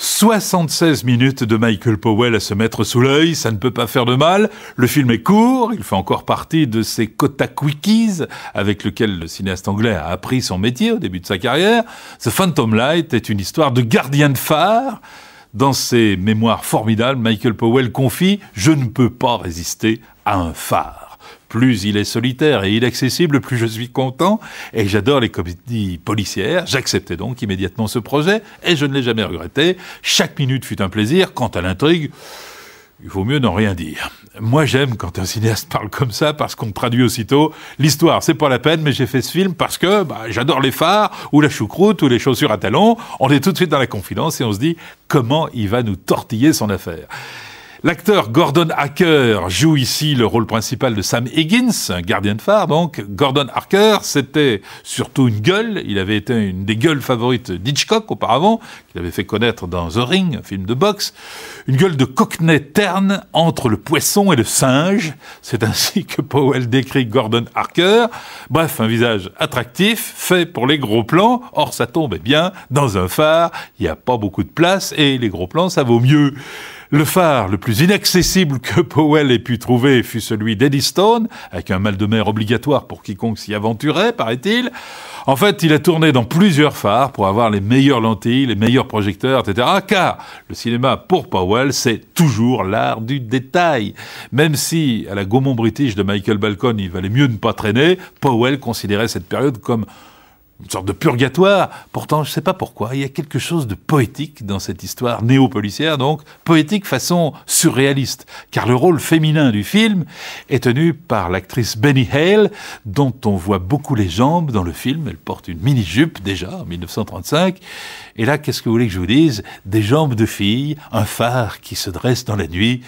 76 minutes de Michael Powell à se mettre sous l'œil, ça ne peut pas faire de mal. Le film est court, il fait encore partie de ces Kodak Wikis avec lesquels le cinéaste anglais a appris son métier au début de sa carrière. The Phantom Light est une histoire de gardien de phare. Dans ses mémoires formidables, Michael Powell confie « Je ne peux pas résister à un phare ». Plus il est solitaire et inaccessible, plus je suis content. Et j'adore les comédies policières. J'acceptais donc immédiatement ce projet et je ne l'ai jamais regretté. Chaque minute fut un plaisir. Quant à l'intrigue, il vaut mieux n'en rien dire. Moi, j'aime quand un cinéaste parle comme ça parce qu'on traduit aussitôt. L'histoire, c'est pas la peine, mais j'ai fait ce film parce que j'adore les phares ou la choucroute ou les chaussures à talons. On est tout de suite dans la confidence et on se dit comment il va nous tortiller son affaire. L'acteur Gordon Hacker joue ici le rôle principal de Sam Higgins, un gardien de phare donc. Gordon Hacker, c'était surtout une gueule. Il avait été une des gueules favorites d'Hitchcock auparavant, qu'il avait fait connaître dans The Ring, un film de boxe. Une gueule de cockney terne entre le poisson et le singe. C'est ainsi que Powell décrit Gordon Hacker. Bref, un visage attractif, fait pour les gros plans. Or, ça tombe bien, dans un phare, il n'y a pas beaucoup de place et les gros plans, ça vaut mieux. Le phare le plus inaccessible que Powell ait pu trouver fut celui d'Eddystone, avec un mal de mer obligatoire pour quiconque s'y aventurait, paraît-il. En fait, il a tourné dans plusieurs phares pour avoir les meilleures lentilles, les meilleurs projecteurs, etc. Car le cinéma, pour Powell, c'est toujours l'art du détail. Même si, à la Gaumont British de Michael Balcon, il valait mieux ne pas traîner, Powell considérait cette période comme une sorte de purgatoire. Pourtant, je ne sais pas pourquoi, il y a quelque chose de poétique dans cette histoire néo-policière, donc poétique façon surréaliste, car le rôle féminin du film est tenu par l'actrice Benny Hale, dont on voit beaucoup les jambes dans le film. Elle porte une mini-jupe déjà, en 1935. Et là, qu'est-ce que vous voulez que je vous dise? Des jambes de fille, un phare qui se dresse dans la nuit.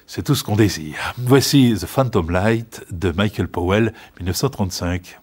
C'est tout ce qu'on désire. Voici The Phantom Light de Michael Powell, 1935.